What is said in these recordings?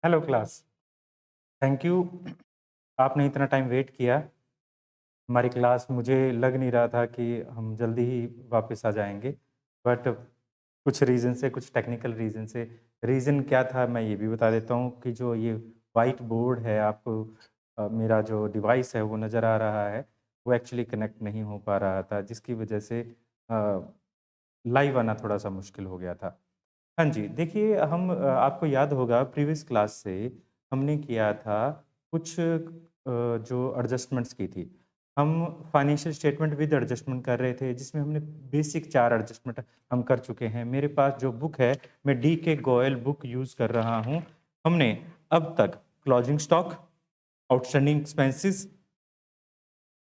Hello class. Thank you. आपने इतना time wait किया। हमारी क्लास मुझे लग नहीं रहा था कि हम जल्दी ही वापस आ जाएंगे, बट कुछ रीज़न से, कुछ टेक्निकल रीज़न से। रीज़न क्या था मैं ये भी बता देता हूँ कि जो ये वाइट बोर्ड है आपको, मेरा जो डिवाइस है वो नज़र आ रहा है, वो एक्चुअली कनेक्ट नहीं हो पा रहा था, जिसकी वजह से लाइव आना थोड़ा सा मुश्किल हो गया था। हाँ जी, देखिए हम आपको याद होगा प्रीवियस क्लास से हमने किया था कुछ जो एडजस्टमेंट्स की थी। हम फाइनेंशियल स्टेटमेंट विद एडजस्टमेंट कर रहे थे, जिसमें हमने बेसिक 4 एडजस्टमेंट हम कर चुके हैं। मेरे पास जो बुक है, मैं डी के गोयल बुक यूज़ कर रहा हूँ। हमने अब तक क्लोजिंग स्टॉक, आउटस्टैंडिंग एक्सपेंसेस,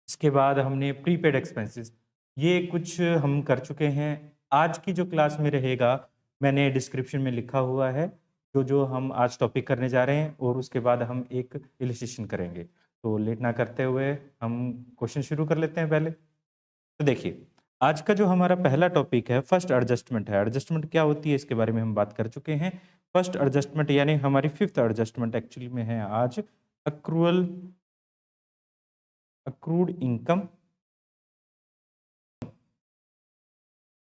इसके बाद हमने प्रीपेड एक्सपेंसेस, ये कुछ हम कर चुके हैं। आज की जो क्लास में रहेगा, मैंने डिस्क्रिप्शन में लिखा हुआ है जो हम आज टॉपिक करने जा रहे हैं, और उसके बाद हम एक इलस्ट्रेशन करेंगे। तो लेट ना करते हुए हम क्वेश्चन शुरू कर लेते हैं पहले। तो देखिए, आज का जो हमारा पहला टॉपिक है फर्स्ट एडजस्टमेंट है। एडजस्टमेंट क्या होती है इसके बारे में हम बात कर चुके हैं। फर्स्ट एडजस्टमेंट यानी हमारी फिफ्थ एडजस्टमेंट एक्चुअली में है आज accrual accrued income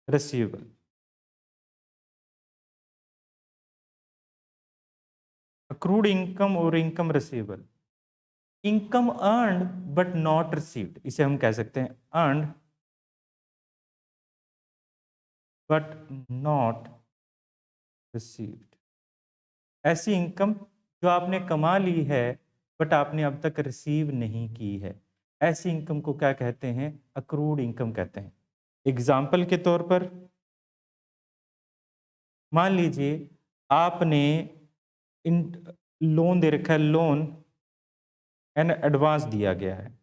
receivable. Accrued income और income receivable. Income earned but not received, इसे हम कह सकते हैं अर्न्ड बट नॉट रिसीव्ड। ऐसी इनकम जो आपने कमा ली है बट आपने अब तक रिसीव नहीं की है, ऐसी इनकम को क्या कहते हैं? अक्रूड इनकम कहते हैं। एग्जाम्पल के तौर पर मान लीजिए आपने इन लोन दे रखा है, लोन एंड एडवांस दिया गया है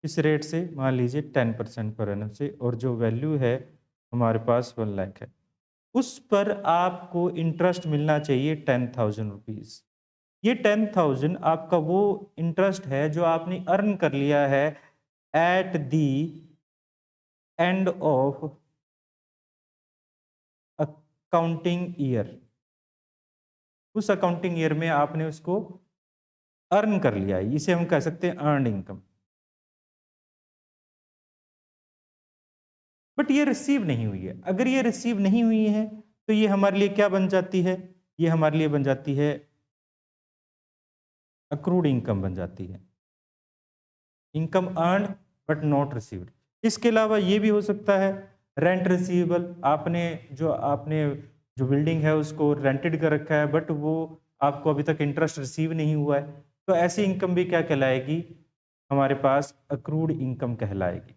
इस रेट से, मान लीजिए 10% पर एनम से, और जो वैल्यू है हमारे पास 1 लाख है। उस पर आपको इंटरेस्ट मिलना चाहिए 10,000 रुपीज़। ये 10,000 आपका वो इंटरेस्ट है जो आपने अर्न कर लिया है at the end of accounting year. उस अकाउंटिंग ईयर में आपने उसको अर्न कर लिया है, इसे हम कह सकते हैं अर्नड इनकम। बट ये रिसीव नहीं हुई है। अगर ये रिसीव नहीं हुई है तो ये हमारे लिए क्या बन जाती है? ये हमारे लिए बन जाती है अक्रूड इनकम बन जाती है। Income earn but not received. इसके अलावा ये भी हो सकता है रेंट रिसीवेबल। आपने जो बिल्डिंग है उसको रेंटेड कर रखा है, बट वो आपको अभी तक इंटरेस्ट रिसीव नहीं हुआ है, तो ऐसी इनकम भी क्या कहलाएगी? हमारे पास अक्रूड इनकम कहलाएगी।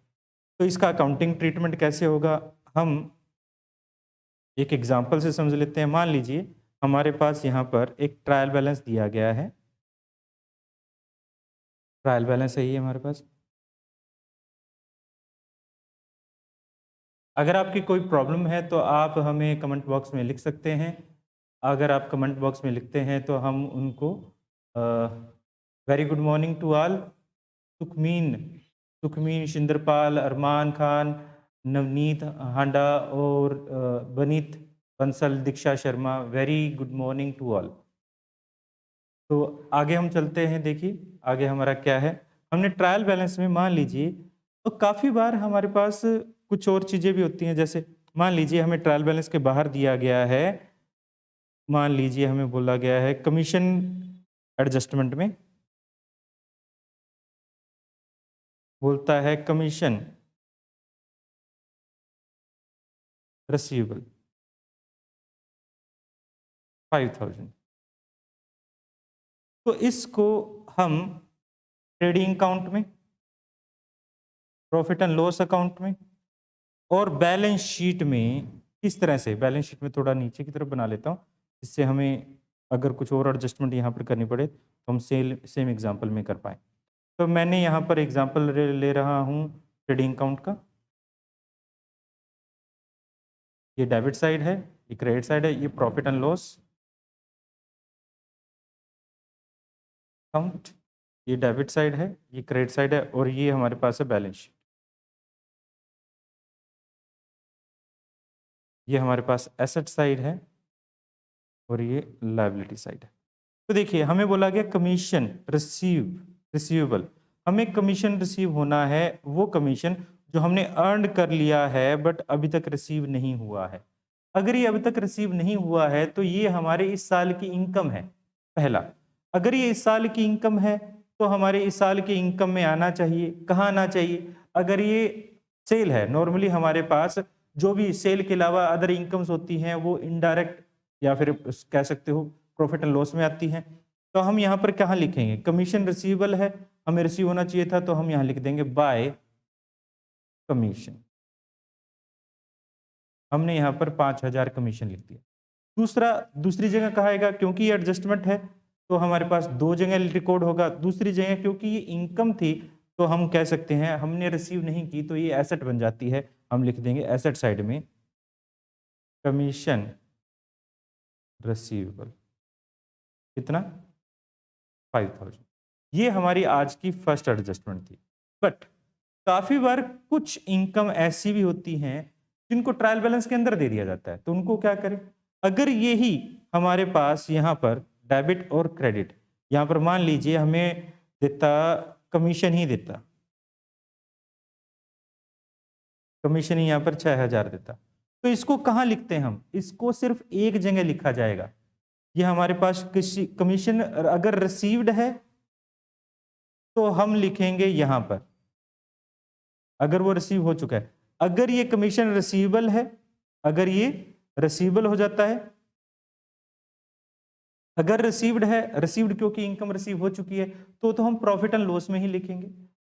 तो इसका अकाउंटिंग ट्रीटमेंट कैसे होगा, हम एक एग्जाम्पल से समझ लेते हैं। मान लीजिए हमारे पास यहाँ पर एक ट्रायल बैलेंस दिया गया है। ट्रायल बैलेंस है ये हमारे पास। अगर आपकी कोई प्रॉब्लम है तो आप हमें कमेंट बॉक्स में लिख सकते हैं। अगर आप कमेंट बॉक्स में लिखते हैं तो हम उनको very good morning to all. Sukhmeen Sukhmeen Shinderpal, Arman Khan, Navneet Handa और Baneet Bansal, Diksha Sharma, very good morning to all. तो आगे हम चलते हैं। देखिए आगे हमारा क्या है। हमने ट्रायल बैलेंस में मान लीजिए, तो काफ़ी बार हमारे पास कुछ और चीज़ें भी होती हैं। जैसे मान लीजिए हमें ट्रायल बैलेंस के बाहर दिया गया है, मान लीजिए हमें बोला गया है कमीशन एडजस्टमेंट में, बोलता है कमीशन रिसीवेबल 5,000। तो इसको हम ट्रेडिंग अकाउंट में, प्रॉफिट एंड लॉस अकाउंट में और बैलेंस शीट में, किस तरह से बैलेंस शीट में थोड़ा नीचे की तरफ बना लेता हूँ, इससे हमें अगर कुछ और एडजस्टमेंट यहाँ पर करनी पड़े तो हम सेम एग्जांपल में कर पाएँ। तो मैंने यहाँ पर एग्जांपल ले रहा हूँ ट्रेडिंग अकाउंट का। ये डेबिट साइड है, ये क्रेडिट साइड है, ये प्रॉफिट एंड लॉस अकाउंट, ये डेबिट साइड है, ये क्रेडिट साइड है, और ये हमारे पास है बैलेंस शीट। ये हमारे पास एसेट साइड है और ये लायबिलिटी साइड है। तो देखिए हमें बोला गया कमीशन रिसीवेबल, हमें कमीशन रिसीव होना है, वो कमीशन जो हमने अर्न कर लिया है बट अभी तक रिसीव नहीं हुआ है। अगर ये अभी तक रिसीव नहीं हुआ है तो ये हमारे इस साल की इनकम है पहला। अगर ये इस साल की इनकम है तो हमारे इस साल की इनकम में आना चाहिए। कहाँ आना चाहिए? अगर ये सेल है, नॉर्मली हमारे पास जो भी सेल के अलावा अदर इनकम्स होती हैं वो इनडायरेक्ट या फिर कह सकते हो प्रॉफिट एंड लॉस में आती हैं। तो हम यहाँ पर कहाँ लिखेंगे? कमीशन रिसीवेबल है, हमें रिसीव होना चाहिए था, तो हम यहाँ लिख देंगे बाय कमीशन। हमने यहाँ पर 5000 कमीशन लिख दिया। दूसरी जगह कहाँ आएगा? क्योंकि ये एडजस्टमेंट है तो हमारे पास दो जगह रिकॉर्ड होगा। दूसरी जगह क्योंकि ये इनकम थी तो हम कह सकते हैं हमने रिसीव नहीं की तो ये एसेट बन जाती है। हम लिख देंगे एसेट साइड में कमीशन रिसीवेबल। कितना? 5000। ये हमारी आज की फर्स्ट एडजस्टमेंट थी। बट काफी बार कुछ इनकम ऐसी भी होती हैं जिनको ट्रायल बैलेंस के अंदर दे दिया जाता है, तो उनको क्या करें? अगर यही हमारे पास यहाँ पर डेबिट और क्रेडिट, यहाँ पर मान लीजिए हमें देता कमीशन ही देता, कमीशन ही यहाँ पर 6000 देता, तो इसको कहाँ लिखते हैं हम? इसको सिर्फ एक जगह लिखा जाएगा। ये हमारे पास किसी कमीशन अगर रिसीव्ड है तो हम लिखेंगे यहां पर, अगर वो रिसीव हो चुका है। अगर ये कमीशन रिसीवेबल है, अगर ये रिसीवेबल हो जाता है, अगर रिसीव्ड है, रिसीव्ड क्योंकि इनकम रिसीव हो चुकी है, तो हम प्रॉफिट एंड लॉस में ही लिखेंगे।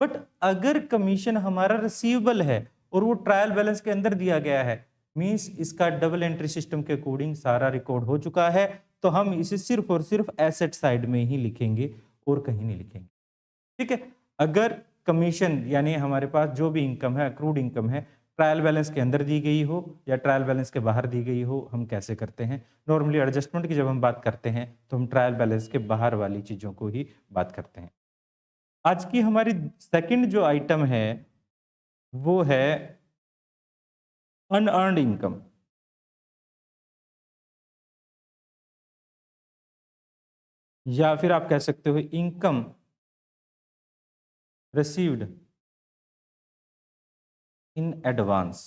बट अगर कमीशन हमारा रिसीवेबल है और वो ट्रायल बैलेंस के अंदर दिया गया है, मींस इसका डबल एंट्री सिस्टम के अकॉर्डिंग सारा रिकॉर्ड हो चुका है, तो हम इसे सिर्फ और सिर्फ एसेट साइड में ही लिखेंगे और कहीं नहीं लिखेंगे। ठीक है। अगर कमीशन यानी हमारे पास जो भी इनकम है, अक्रूड इनकम है, ट्रायल बैलेंस के अंदर दी गई हो या ट्रायल बैलेंस के बाहर दी गई हो, हम कैसे करते हैं? नॉर्मली एडजस्टमेंट की जब हम बात करते हैं तो हम ट्रायल बैलेंस के बाहर वाली चीजों को ही बात करते हैं। आज की हमारी सेकंड जो आइटम है वो है अनअर्न्ड इनकम, या फिर आप कह सकते हो इनकम रिसीव्ड इन एडवांस।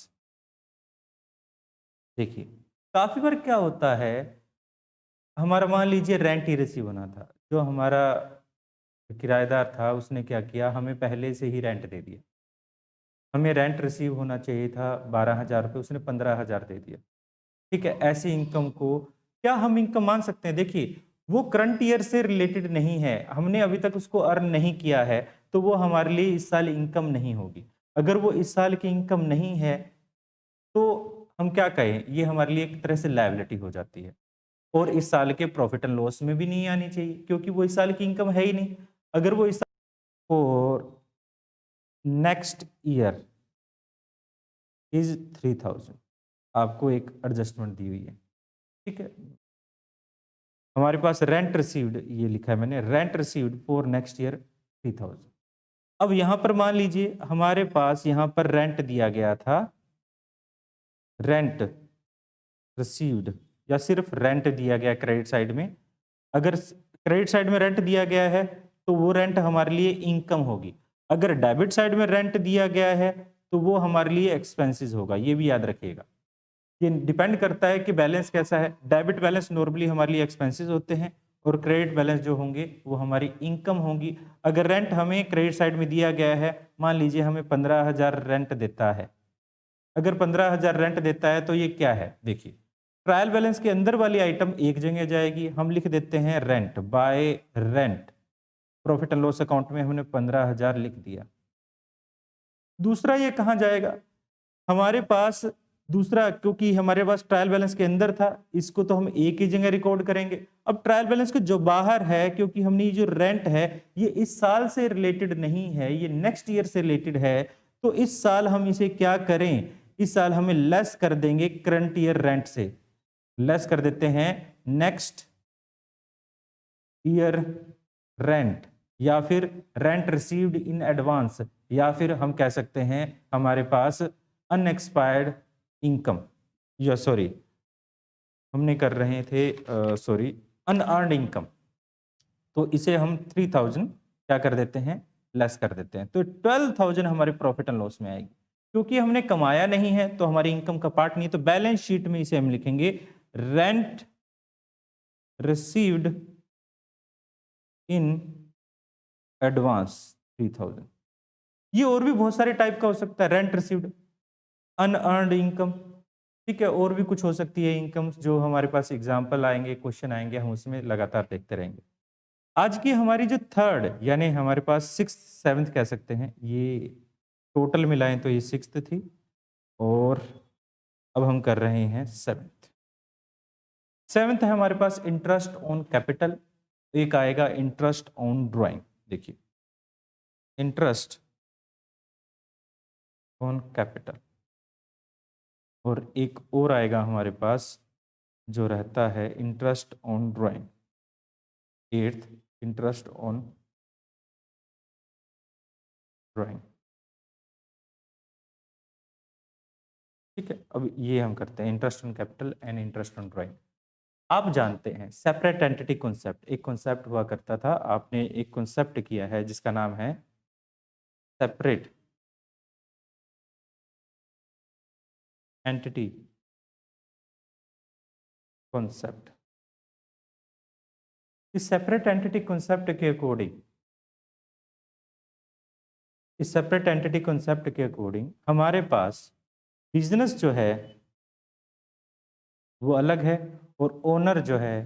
देखिए काफी बार क्या होता है, हमारा मान लीजिए रेंट ही रिसीव होना था, जो हमारा किराएदार था उसने क्या किया, हमें पहले से ही रेंट दे दिया। हमें रेंट रिसीव होना चाहिए था 12,000 रुपये, उसने 15,000 दे दिया। ठीक है, ऐसी इनकम को क्या हम इनकम मान सकते हैं? देखिए वो करंट ईयर से रिलेटेड नहीं है, हमने अभी तक उसको अर्न नहीं किया है, तो वो हमारे लिए इस साल इनकम नहीं होगी। अगर वो इस साल की इनकम नहीं है तो हम क्या कहें, ये हमारे लिए एक तरह से लायबिलिटी हो जाती है और इस साल के प्रॉफिट एंड लॉस में भी नहीं आनी चाहिए क्योंकि वो इस साल की इनकम है ही नहीं। अगर वो इस और नेक्स्ट ईयर इज 3000, आपको एक एडजस्टमेंट दी हुई है। ठीक है, हमारे पास रेंट रिसीव्ड ये लिखा है मैंने, rent received for next year 3000। अब यहां पर मान लीजिए हमारे पास यहां पर रेंट दिया गया था, रेंट रिसीव्ड या सिर्फ रेंट दिया गया क्रेडिट साइड में। अगर क्रेडिट साइड में रेंट दिया गया है तो वो रेंट हमारे लिए इनकम होगी। अगर डेबिट साइड में रेंट दिया गया है तो वो हमारे लिए एक्सपेंसेस होगा, ये भी याद रखिएगा। ये डिपेंड करता है कि बैलेंस कैसा है। डेबिट बैलेंस नॉर्मली हमारे लिए एक्सपेंसेस होते हैं और क्रेडिट बैलेंस जो होंगे वो हमारी इनकम होंगी। अगर रेंट हमें क्रेडिट साइड में दिया गया है, मान लीजिए हमें 15,000 रेंट देता है, अगर 15,000 रेंट देता है तो ये क्या है? देखिए ट्रायल बैलेंस के अंदर वाली आइटम एक जगह जाएगी, हम लिख देते हैं rent bye rent, profit and loss account में हमने 15,000 लिख दिया। दूसरा ये कहाँ जाएगा? हमारे पास दूसरा, क्योंकि हमारे पास ट्रायल बैलेंस के अंदर था, इसको तो हम एक ही जगह रिकॉर्ड करेंगे। अब ट्रायल बैलेंस के जो बाहर है, क्योंकि हमने ये जो रेंट है ये इस साल से रिलेटेड नहीं है, ये नेक्स्ट ईयर से रिलेटेड है, तो इस साल हम इसे क्या करें? इस साल हमें लेस कर देंगे करंट ईयर रेंट से, लेस कर देते हैं नेक्स्ट ईयर रेंट, या फिर रेंट रिसीव्ड इन एडवांस, या फिर हम कह सकते हैं हमारे पास अनएक्सपायर्ड इनकम, या सॉरी हमने कर रहे थे सॉरी अनअर्न्ड इनकम, तो इसे हम 3000 क्या कर देते हैं, लेस कर देते हैं, तो 12,000 हमारे प्रॉफिट एंड लॉस में आएगी। क्योंकि हमने कमाया नहीं है तो हमारी इनकम का पार्ट नहीं है, तो बैलेंस शीट में इसे हम लिखेंगे रेंट रिसीव्ड इन एडवांस 3000। ये और भी बहुत सारे टाइप का हो सकता है, रेंट रिसीव्ड, अनअर्न्ड इनकम, ठीक है, और भी कुछ हो सकती है इनकम, जो हमारे पास एग्जाम्पल आएंगे, क्वेश्चन आएंगे, हम उसमें लगातार देखते रहेंगे। आज की हमारी जो थर्ड यानी हमारे पास सिक्स सेवन्थ कह सकते हैं, ये टोटल मिलाएं तो ये सिक्स्थ थी, और अब हम कर रहे हैं सेवन्थ। सेवन्थ है हमारे पास इंटरेस्ट ऑन कैपिटल, एक आएगा इंटरेस्ट ऑन ड्राइंग, देखिए इंटरेस्ट ऑन कैपिटल, और एक और आएगा हमारे पास जो रहता है interest on drawing, eighth interest on drawing, ठीक है। अब ये हम करते हैं interest on capital and interest on drawing. आप जानते हैं सेपरेट एंटिटी कॉन्सेप्ट, एक कॉन्सेप्ट हुआ करता था, आपने एक कॉन्सेप्ट किया है जिसका नाम है सेपरेट एंटिटी कॉन्सेप्ट। इस सेपरेट एंटिटी कॉन्सेप्ट के अकॉर्डिंग, इस सेपरेट एंटिटी कॉन्सेप्ट के अकॉर्डिंग हमारे पास बिजनेस जो है वो अलग है, और ओनर जो है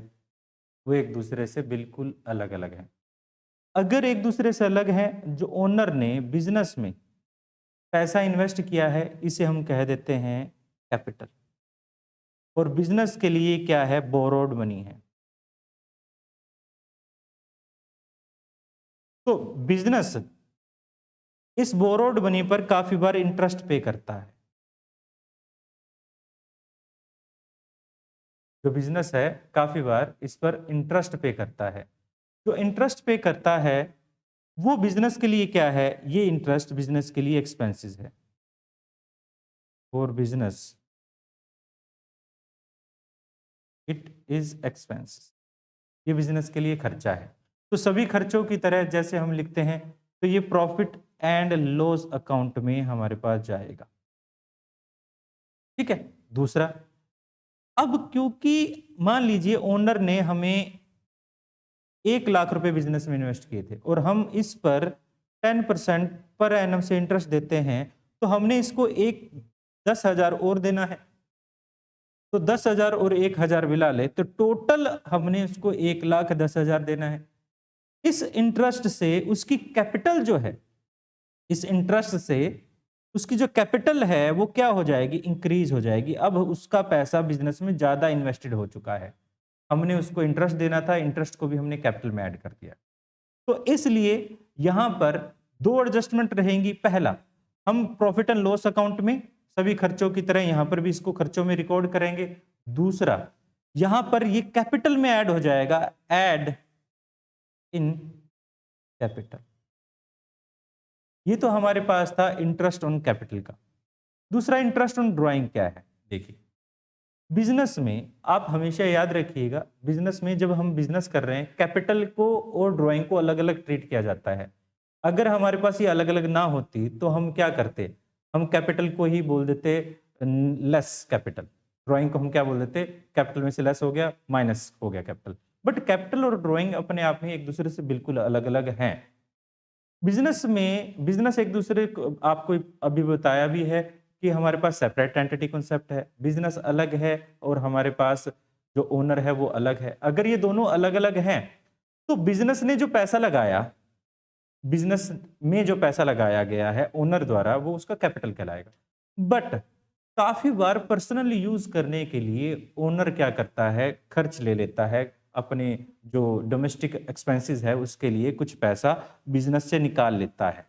वो एक दूसरे से बिल्कुल अलग अलग है। अगर एक दूसरे से अलग है, जो ओनर ने बिजनेस में पैसा इन्वेस्ट किया है इसे हम कह देते हैं कैपिटल, और बिजनेस के लिए क्या है, बोरोड मनी है। तो बिजनेस इस बोरोड मनी पर काफी बार इंटरेस्ट पे करता है। जो बिजनेस है काफी बार इस पर इंटरेस्ट पे करता है। जो इंटरेस्ट पे करता है वो बिजनेस के लिए क्या है, ये इंटरेस्ट बिजनेस के लिए एक्सपेंसेस है, for business it is expense, ये बिजनेस के लिए खर्चा है। तो सभी खर्चों की तरह जैसे हम लिखते हैं, तो ये प्रॉफिट एंड लॉस अकाउंट में हमारे पास जाएगा, ठीक है। दूसरा, अब क्योंकि मान लीजिए ओनर ने हमें 1 लाख रुपए बिजनेस में इन्वेस्ट किए थे और हम इस पर 10% पर एनम से इंटरेस्ट देते हैं, तो हमने इसको 10,000 और देना है। तो 10,000 और 1,000 मिला ले तो टोटल हमने उसको 1,10,000 देना है। इस इंटरेस्ट से उसकी कैपिटल जो है, इस इंटरेस्ट से उसकी जो कैपिटल है वो क्या हो जाएगी, इंक्रीज हो जाएगी। अब उसका पैसा बिजनेस में ज्यादा इन्वेस्टेड हो चुका है, हमने उसको इंटरेस्ट देना था, इंटरेस्ट को भी हमने कैपिटल में ऐड कर दिया। तो इसलिए यहां पर 2 एडजस्टमेंट रहेंगी। पहला, हम प्रॉफिट एंड लॉस अकाउंट में सभी खर्चों की तरह यहां पर भी इसको खर्चों में रिकॉर्ड करेंगे। दूसरा, यहां पर ये कैपिटल में ऐड हो जाएगा, ऐड इन कैपिटल। ये तो हमारे पास था इंटरेस्ट ऑन कैपिटल का। दूसरा, इंटरेस्ट ऑन ड्राइंग क्या है, देखिए बिजनेस में आप हमेशा याद रखिएगा, बिजनेस में जब हम बिजनेस कर रहे हैं कैपिटल को और ड्राइंग को अलग अलग ट्रीट किया जाता है। अगर हमारे पास ये अलग अलग ना होती तो हम क्या करते, हम कैपिटल को ही बोल देते लेस कैपिटल, ड्राइंग को हम क्या बोल देते, कैपिटल में से लेस हो गया माइनस हो गया कैपिटल। बट कैपिटल और ड्राइंग अपने आप में एक दूसरे से बिल्कुल अलग अलग हैं। बिजनेस में बिजनेस एक दूसरे को आपको अभी बताया भी है कि हमारे पास सेपरेट एंटिटी कॉन्सेप्ट है, बिजनेस अलग है और हमारे पास जो ओनर है वो अलग है। अगर ये दोनों अलग अलग हैं तो बिजनेस ने जो पैसा लगाया, बिजनेस में जो पैसा लगाया गया है ओनर द्वारा, वो उसका कैपिटल कहलाएगा। बट काफी बार पर्सनल यूज करने के लिए ओनर क्या करता है, खर्च ले लेता है, अपने जो डोमेस्टिक एक्सपेंसेस है उसके लिए कुछ पैसा बिजनेस से निकाल लेता है।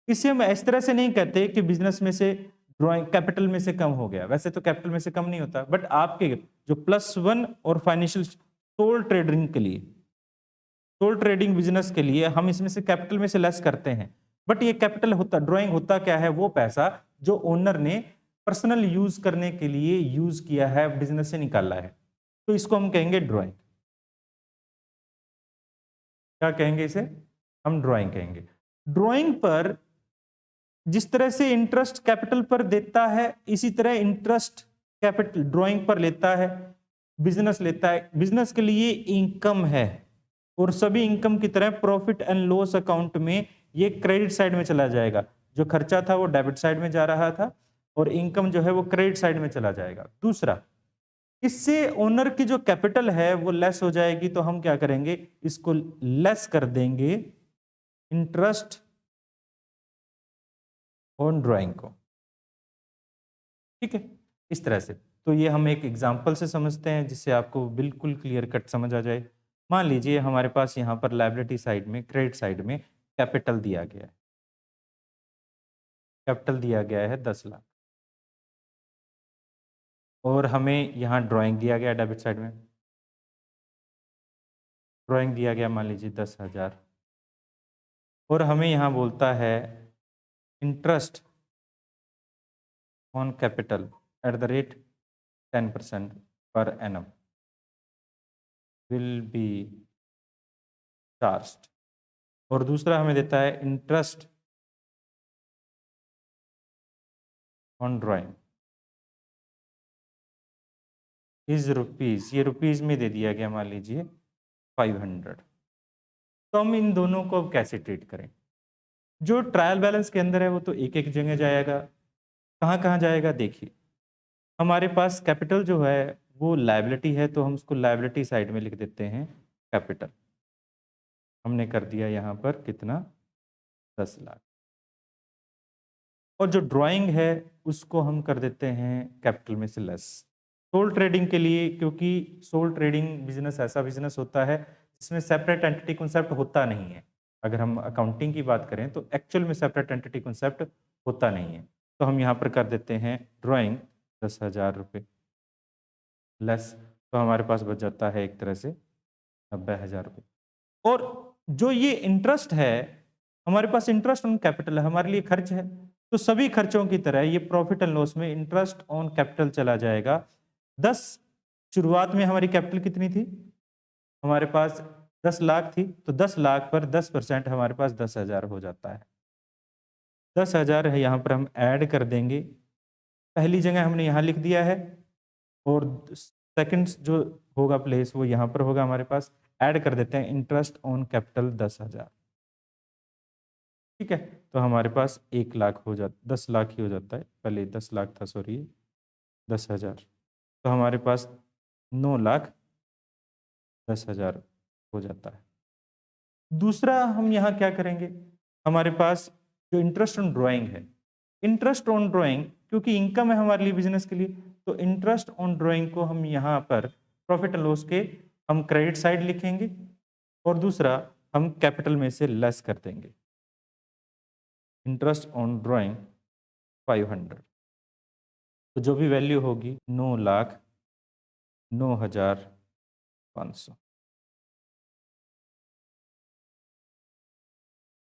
इसे हम इस तरह से नहीं कहते कि बिजनेस में से ड्राइंग कैपिटल में से कम हो गया, वैसे तो कैपिटल में से कम नहीं होता, बट आपके जो +1 और फाइनेंशियल सोल ट्रेडिंग के लिए, सोल ट्रेडिंग बिजनेस के लिए हम इसमें से कैपिटल में से लेस करते हैं। बट ये कैपिटल होता, ड्राइंग होता क्या है, वो पैसा जो ओनर ने पर्सनल यूज करने के लिए यूज किया है, बिजनेस से निकाला है। तो इसको हम कहेंगे ड्राइंग। क्या कहेंगे इसे? हम ड्राइंग कहेंगे। ड्राइंग पर जिस तरह से इंटरेस्ट कैपिटल पर देता है, इसी तरह इंटरेस्ट कैपिटल ड्राइंग पर लेता है, बिजनेस लेता है। बिजनेस के लिए इनकम है, और सभी इनकम की तरह प्रॉफिट एंड लॉस अकाउंट में ये क्रेडिट साइड में चला जाएगा। जो खर्चा था वो डेबिट साइड में जा रहा था, और इनकम जो है वो क्रेडिट साइड में चला जाएगा। दूसरा, इससे ओनर की जो कैपिटल है वो लेस हो जाएगी, तो हम क्या करेंगे, इसको लेस कर देंगे इंटरेस्ट ऑन ड्राइंग को। ठीक है, इस तरह से। तो ये हम एक एग्जांपल से समझते हैं जिससे आपको बिल्कुल क्लियर कट समझ आ जाए। मान लीजिए हमारे पास यहाँ पर लायबिलिटी साइड में, क्रेडिट साइड में कैपिटल दिया गया है। कैपिटल दिया गया है 10 लाख, और हमें यहाँ ड्राइंग दिया गया डेबिट साइड में। ड्राइंग दिया गया मान लीजिए 10,000, और हमें यहाँ बोलता है interest on capital at the rate 10% per annum will be charged. और दूसरा हमें देता है interest on drawing is rupees, ये रुपीज में दे दिया गया मान लीजिए 500। तो हम इन दोनों को अब कैसे ट्रीट करें? जो ट्रायल बैलेंस के अंदर है वो तो एक एक जगह जाएगा। कहाँ कहाँ जाएगा देखिए, हमारे पास कैपिटल जो है वो लायबिलिटी है, तो हम उसको लायबिलिटी साइड में लिख देते हैं कैपिटल। हमने कर दिया यहाँ पर कितना, 10 लाख। और जो ड्राइंग है उसको हम कर देते हैं कैपिटल में से लेस। सोल ट्रेडिंग के लिए, क्योंकि सोल ट्रेडिंग बिजनेस ऐसा बिजनेस होता है जिसमें सेपरेट एंटिटी कॉन्सेप्ट होता नहीं है। अगर हम अकाउंटिंग की बात करें तो एक्चुअल में सेपरेट एंटिटी कॉन्सेप्ट होता नहीं है। तो हम यहाँ पर कर देते हैं ड्राइंग 10,000 रुपये लेस, तो हमारे पास बच जाता है एक तरह से 90,000 रुपये। और जो ये इंटरेस्ट है, हमारे पास इंटरेस्ट ऑन कैपिटल है, हमारे लिए खर्च है, तो सभी खर्चों की तरह ये प्रॉफिट एंड लॉस में इंटरेस्ट ऑन कैपिटल चला जाएगा। 10 शुरुआत में हमारी कैपिटल कितनी थी, हमारे पास 10 लाख थी, तो 10 लाख पर 10% हमारे पास 10,000 हो जाता है। 10,000 है, यहाँ पर हम ऐड कर देंगे। पहली जगह हमने यहाँ लिख दिया है, और सेकंड जो होगा प्लेस वो यहाँ पर होगा हमारे पास। ऐड कर देते हैं इंटरेस्ट ऑन कैपिटल 10,000। ठीक है, तो हमारे पास 1 लाख हो जाता, 10 लाख ही हो जाता है, पहले 10 लाख था, सॉरी 10,000। तो हमारे पास 9,10,000 हो जाता है। दूसरा हम यहाँ क्या करेंगे, हमारे पास जो इंटरेस्ट ऑन ड्राइंग है, इंटरेस्ट ऑन ड्राइंग क्योंकि इनकम है हमारे लिए बिजनेस के लिए, तो इंटरेस्ट ऑन ड्राइंग को हम यहाँ पर प्रॉफिट एंड लॉस के हम क्रेडिट साइड लिखेंगे, और दूसरा हम कैपिटल में से लेस कर देंगे। इंटरेस्ट ऑन ड्राइंग 500, तो जो भी वैल्यू होगी 9,09,500।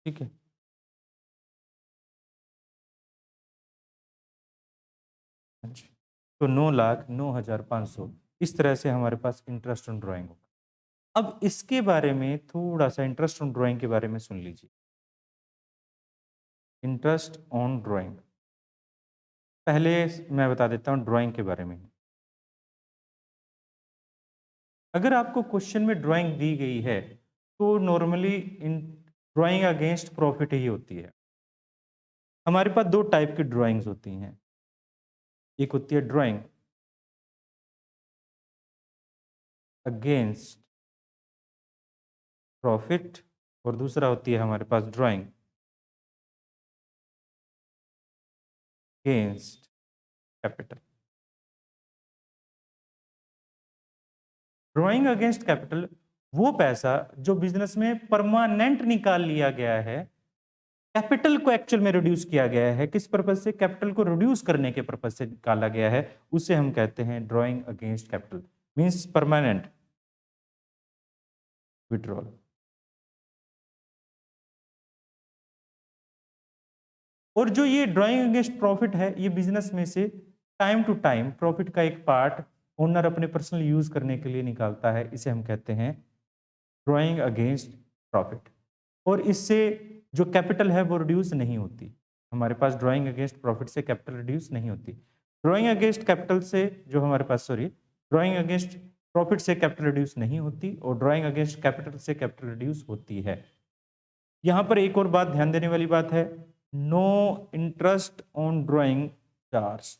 ठीक है, अच्छा, तो 9,09,500 इस तरह से हमारे पास इंटरेस्ट ऑन ड्राइंग होगा। अब इसके बारे में थोड़ा सा इंटरेस्ट ऑन ड्राइंग के बारे में सुन लीजिए। इंटरेस्ट ऑन ड्राइंग, पहले मैं बता देता हूँ ड्राइंग के बारे में। अगर आपको क्वेश्चन में ड्राइंग दी गई है तो normally in drawing against profit ही होती है। हमारे पास दो टाइप की ड्राइंग्स होती हैं, एक होती है ड्राइंग अगेंस्ट प्रॉफिट, और दूसरा होती है हमारे पास drawing against capital. Drawing against capital वो पैसा जो बिजनेस में परमानेंट निकाल लिया गया है, कैपिटल को एक्चुअल में रिड्यूस किया गया है, किस पर्पज से, कैपिटल को रिड्यूस करने के पर्पज से निकाला गया है, उसे हम कहते हैं drawing against capital, means permanent withdrawal. और जो ये ड्राइंग अगेंस्ट प्रॉफिट है, ये बिजनेस में से टाइम टू टाइम प्रॉफिट का एक पार्ट ओनर अपने पर्सनल यूज करने के लिए निकालता है, इसे हम कहते हैं ड्राइंग अगेंस्ट प्रॉफिट। और इससे जो कैपिटल है वो रिड्यूस नहीं होती। हमारे पास ड्राइंग अगेंस्ट प्रॉफिट से कैपिटल रिड्यूस नहीं होती। ड्राइंग अगेंस्ट कैपिटल से जो हमारे पास ड्राइंग अगेंस्ट प्रॉफिट से कैपिटल रिड्यूस नहीं होती और ड्राइंग अगेंस्ट कैपिटल से कैपिटल रिड्यूस होती है। यहां पर एक और बात ध्यान देने वाली बात है, no interest on drawing charge.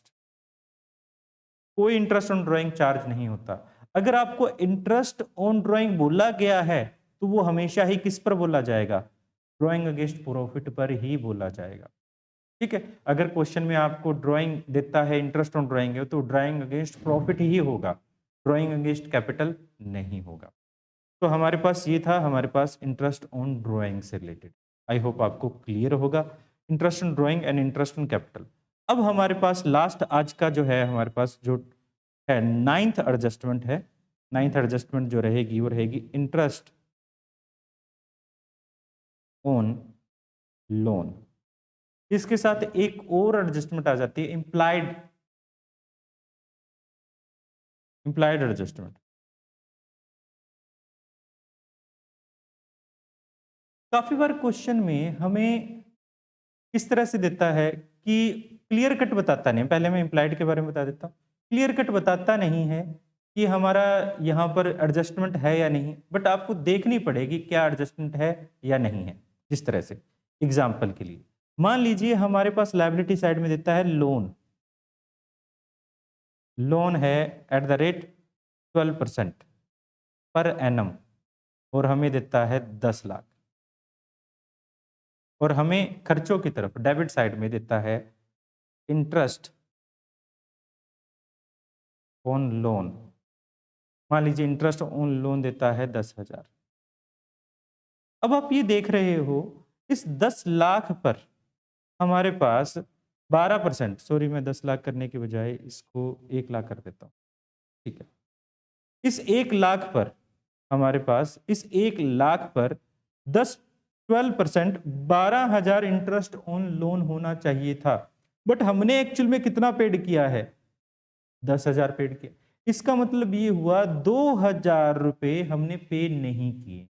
कोई इंटरेस्ट ऑन ड्राइंग चार्ज नहीं होता। अगर आपको इंटरेस्ट ऑन ड्राइंग बोला गया है तो वो हमेशा ही किस पर बोला जाएगा? ड्राइंग अगेंस्ट प्रॉफिट पर ही बोला जाएगा। ठीक है, अगर क्वेश्चन में आपको ड्राइंग देता है, इंटरेस्ट ऑन ड्राइंग है, तो ड्राइंग अगेंस्ट प्रॉफिट ही होगा, ड्राइंग अगेंस्ट कैपिटल नहीं होगा। तो हमारे पास ये था, हमारे पास इंटरेस्ट ऑन ड्राइंग से रिलेटेड। आई होप आपको क्लियर होगा, interest on drawing and interest on capital. अब हमारे पास लास्ट आज का जो है, हमारे पास जो है नाइन्थ एडजस्टमेंट है। नाइन्थ एडजस्टमेंट जो रहेगी वो रहेगी इंटरेस्ट ऑन लोन। इसके साथ एक और एडजस्टमेंट आ जाती है, इंप्लाइड एडजस्टमेंट। काफी बार क्वेश्चन में हमें किस तरह से देता है कि क्लियर कट बताता नहीं। पहले मैं इंप्लाइड के बारे में बता देता हूँ। क्लियर कट बताता नहीं है कि हमारा यहाँ पर एडजस्टमेंट है या नहीं, बट आपको देखनी पड़ेगी क्या एडजस्टमेंट है या नहीं है। जिस तरह से एग्जाम्पल के लिए मान लीजिए हमारे पास लायबिलिटी साइड में देता है लोन। लोन है at the rate 12% per annum और हमें देता है 10 लाख। और हमें खर्चों की तरफ डेबिट साइड में देता है इंटरेस्ट ऑन लोन। मान लीजिए इंटरेस्ट ऑन लोन देता है 10,000। अब आप ये देख रहे हो इस 10 लाख पर हमारे पास 12%, सॉरी मैं 10 लाख करने के बजाय इसको 1 लाख कर देता हूँ। ठीक है, इस 1 लाख पर हमारे पास इस 1 लाख पर 12% 12,000 इंटरेस्ट ऑन लोन होना चाहिए था, बट हमने एक्चुअल में कितना पेड किया है? 10,000 पेड किया। इसका मतलब ये हुआ 2,000 रुपए हमने पे नहीं किए।